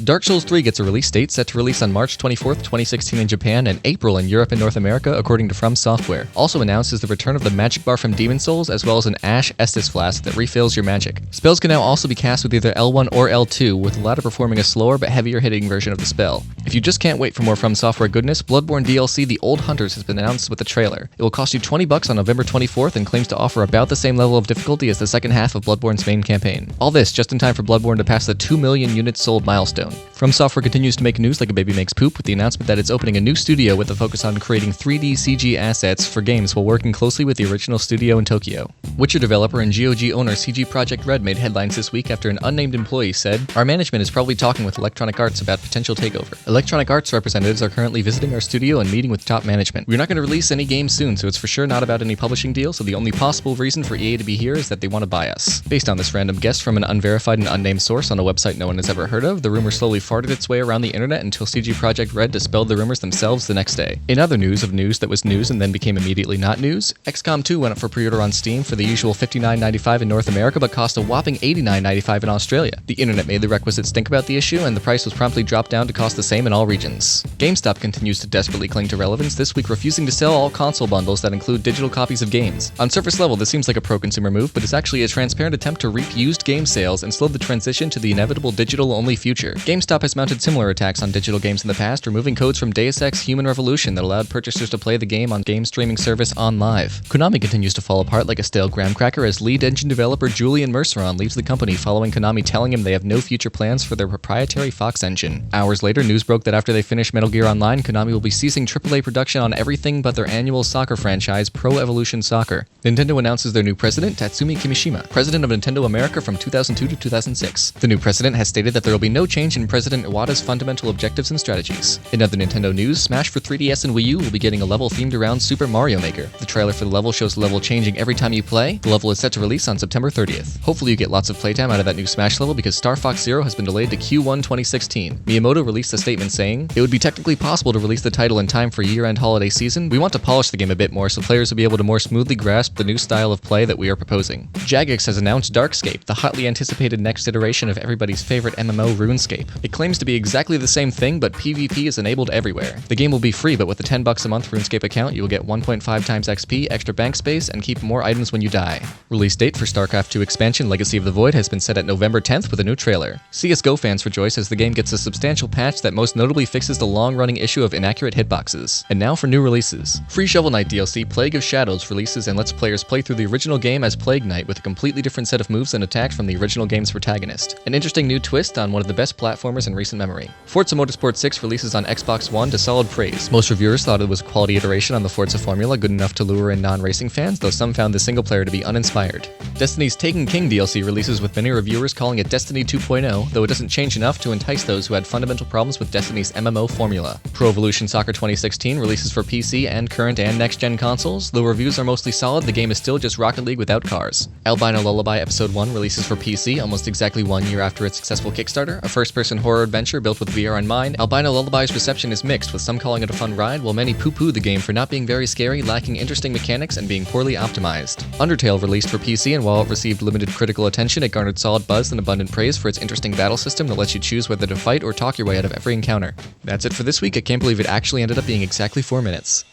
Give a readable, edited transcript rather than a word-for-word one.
Dark Souls 3 gets a release date set to release on March 24th, 2016 in Japan and April in Europe and North America, according to From Software. Also announced is the return of the Magic Bar from Demon's Souls, as well as an Ash Estus flask that refills your magic. Spells can now also be cast with either L1 or L2, with the latter performing a slower but heavier hitting version of the spell. If you just can't wait for more From Software goodness, Bloodborne DLC The Old Hunters has been announced with a trailer. It will cost you $20 on November 24th and claims to offer about the same level of difficulty as the second half of Bloodborne's main campaign. All this just in time for Bloodborne to pass the 2 million units sold milestone. From Software continues to make news like a baby makes poop with the announcement that it's opening a new studio with a focus on creating 3D CG assets for games while working closely with the original studio in Tokyo. Witcher developer and GOG owner CG Projekt Red made headlines this week after an unnamed employee said, "Our management is probably talking with Electronic Arts about potential takeover. Electronic Arts representatives are currently visiting our studio and meeting with top management. We're not going to release any games soon, so it's for sure not about any publishing deal, so the only possible reason for EA to be here is that they want to buy us." Based on this random guess from an unverified and unnamed source on a website no one has ever heard of, the rumor slowly farted its way around the internet until CG Projekt Red dispelled the rumors themselves the next day. In other news of news that was news and then became immediately not news, XCOM 2 went up for pre-order on Steam for the usual $59.95 in North America, but cost a whopping $89.95 in Australia. The internet made the requisite stink about the issue, and the price was promptly dropped down to cost the same in all regions. GameStop continues to desperately cling to relevance, this week refusing to sell all console bundles that include digital copies of games. On surface level, this seems like a pro-consumer move, but it's actually a transparent attempt to reap used game sales and slow the transition to the inevitable digital-only future. GameStop has mounted similar attacks on digital games in the past, removing codes from Deus Ex Human Revolution that allowed purchasers to play the game on game streaming service OnLive. Konami continues to fall apart like a stale graham cracker as lead engine developer Julian Merceron leaves the company following Konami telling him they have no future plans for their proprietary Fox engine. Hours later, news broke that after they finish Metal Gear Online, Konami will be ceasing AAA production on everything but their annual soccer franchise, Pro Evolution Soccer. Nintendo announces their new president, Tatsumi Kimishima, president of Nintendo America from 2002 to 2006. The new president has stated that there will be no change in President Iwata's fundamental objectives and strategies. In other Nintendo news, Smash for 3DS and Wii U will be getting a level themed around Super Mario Maker. The trailer for the level shows the level changing every time you play. The level is set to release on September 30th. Hopefully you get lots of playtime out of that new Smash level because Star Fox Zero has been delayed to Q1 2016. Miyamoto released a statement saying, "It would be technically possible to release the title in time for year-end holiday season. We want to polish the game a bit more so players will be able to more smoothly grasp the new style of play that we are proposing." Jagex has announced Darkscape, the hotly anticipated next iteration of everybody's favorite MMO RuneScape. It claims to be exactly the same thing, but PvP is enabled everywhere. The game will be free, but with a $10 a month RuneScape account, you will get 1.5 times XP, extra bank space, and keep more items when you die. Release date for StarCraft II expansion Legacy of the Void has been set at November 10th with a new trailer. CSGO fans rejoice as the game gets a substantial patch that most notably fixes the long-running issue of inaccurate hitboxes. And now for new releases. Free Shovel Knight DLC Plague of Shadows releases and lets players play through the original game as Plague Knight with a completely different set of moves and attacks from the original game's protagonist. An interesting new twist on one of the best platformers in recent memory. Forza Motorsport 6 releases on Xbox One to solid praise. Most reviewers thought it was a quality iteration on the Forza formula, good enough to lure in non-racing fans, though some found the single player to be uninspired. Destiny's Taken King DLC releases with many reviewers calling it Destiny 2.0, though it doesn't change enough to entice those who had fundamental problems with Destiny's MMO formula. Pro Evolution Soccer 2016 releases for PC and current and next-gen consoles. Though reviews are mostly solid, the game is still just Rocket League without cars. Albino Lullaby Episode 1 releases for PC almost exactly 1 year after its successful Kickstarter. A first-person horror adventure built with VR in mind, Albino Lullaby's reception is mixed, with some calling it a fun ride, while many poo-poo the game for not being very scary, lacking interesting mechanics, and being poorly optimized. Undertale released for PC, and while it received limited critical attention, it garnered solid buzz and abundant praise for its interesting battle system that lets you choose whether to fight or talk your way out of every encounter. That's it for this week. I can't believe it actually ended up being exactly 4 minutes.